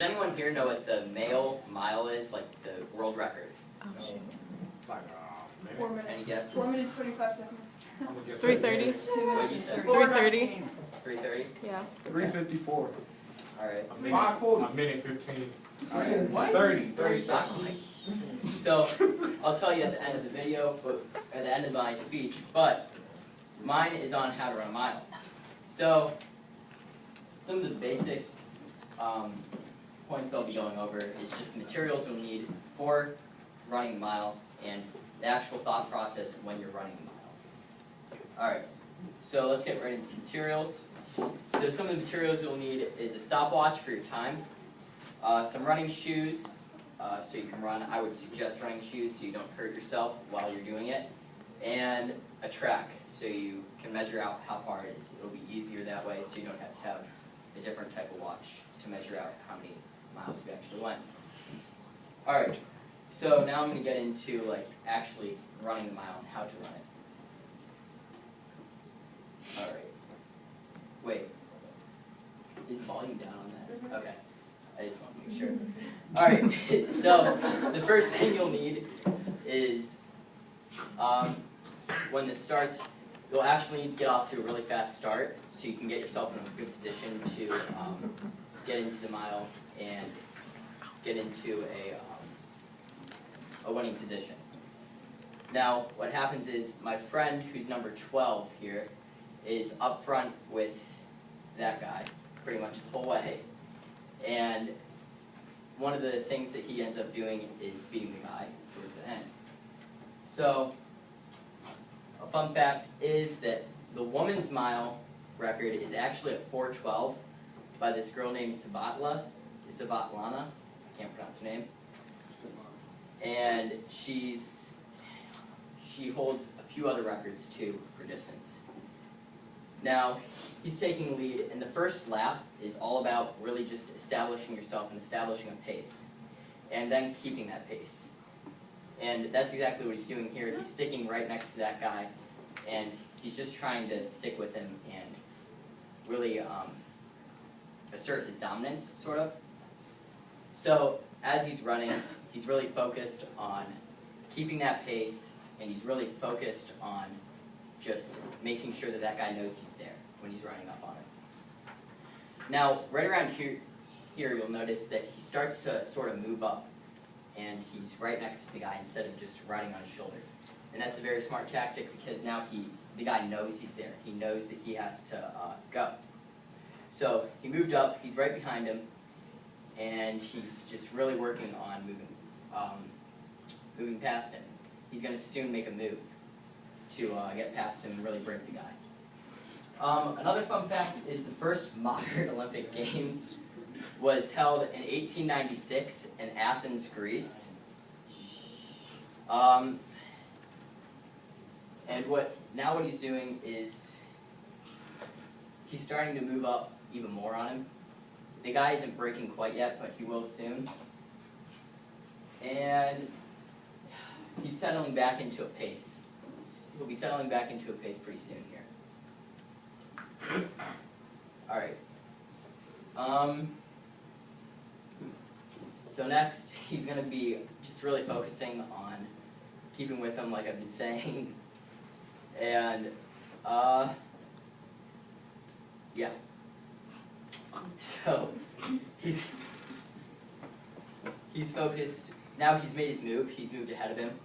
Does anyone here know what the male mile is, like the world record? Oh, shoot. Like, 4 minutes. Any guesses? 4 minutes, 45 seconds. 3:30. what did you say? 3:30. 3:30? Yeah. 3:54. Alright. 5:40. A minute 15. Alright. What? 30 Not seconds. quite. So, I'll tell you at the end of the video, but at the end of my speech, but mine is on how to run a mile. So, some of the basic points I'll be going over is just the materials you'll need for running a mile and the actual thought process when you're running a mile. Alright, so let's get right into the materials. So some of the materials you'll need is a stopwatch for your time, some running shoes, so you can run. I would suggest running shoes so you don't hurt yourself while you're doing it, and a track so you can measure out how far it is. It'll be easier that way so you don't have to have a different type of watch to measure out how many miles you actually went. Alright, so now I'm going to get into actually running the mile and how to run it. Alright. Wait. Is the volume down on that? Okay. I just want to make sure. Alright, so the first thing you'll need is when this starts, you'll actually need to get off to a really fast start so you can get yourself in a good position to get into the mile and get into a winning position. Now, what happens is my friend, who's number 12 here, is up front with that guy pretty much the whole way. And one of the things that he ends up doing is beating the guy towards the end. So, a fun fact is that the woman's mile record is actually at 4:12 by this girl named Sabatlana, I can't pronounce her name. And she holds a few other records too for distance. Now, he's taking the lead, and the first lap is all about really just establishing yourself and establishing a pace, and then keeping that pace. And that's exactly what he's doing here. He's sticking right next to that guy, and he's just trying to stick with him and really assert his dominance, sort of. So, as he's running, he's really focused on keeping that pace, and he's really focused on just making sure that that guy knows he's there when he's running up on him. Now, right around here you'll notice that he starts to sort of move up, and he's right next to the guy instead of just riding on his shoulder. And that's a very smart tactic because now the guy knows he's there. He knows that he has to go. So he moved up, he's right behind him, and he's just really working on moving past him. He's going to soon make a move to get past him and really break the guy. Another fun fact is the first modern Olympic Games was held in 1896 in Athens, Greece. And what he's doing is he's starting to move up even more on him. The guy isn't breaking quite yet, but he will soon. And he's settling back into a pace. He'll be settling back into a pace pretty soon here. Alright. So next, he's going to be just really focusing on keeping with him like I've been saying. And, yeah. So, he's focused. Now he's made his move. He's moved ahead of him.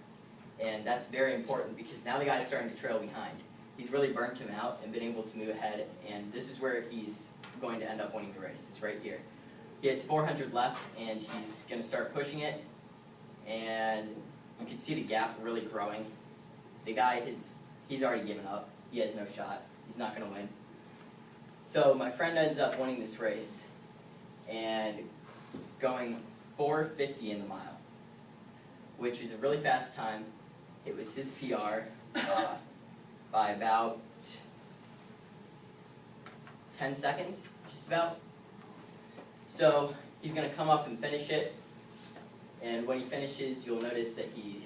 And that's very important because now the guy's starting to trail behind. He's really burnt him out and been able to move ahead, and this is where he's going to end up winning the race. It's right here. He has 400 left, and he's going to start pushing it, and you can see the gap really growing. The guy, he's already given up. He has no shot. He's not going to win. So my friend ends up winning this race and going 4:50 in the mile, which is a really fast time. It was his PR by about 10 seconds, just about. So he's going to come up and finish it, and when he finishes, you'll notice that he's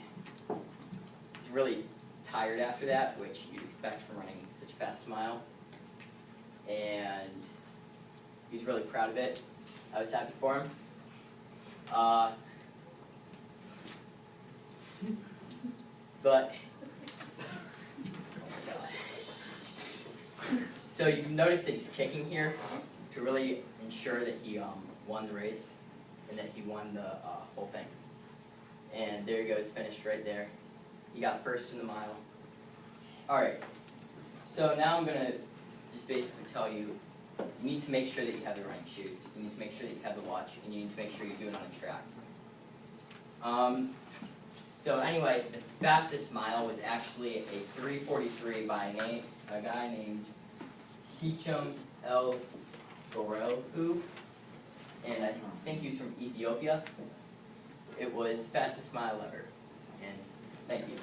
really tired after that, which you'd expect from running such a fast mile. And he's really proud of it. I was happy for him. But so you notice that he's kicking here to really ensure that he won the race and that he won the whole thing. And there he goes, finished right there. He got first in the mile. Alright, so now I'm gonna just basically tell you, you need to make sure that you have the running shoes, you need to make sure that you have the watch, and you need to make sure you do it on a track. So anyway, the fastest mile was actually a 3:43 by a guy named Hicham El Gorohu, and I think he was from Ethiopia. It was the fastest mile ever, and thank you.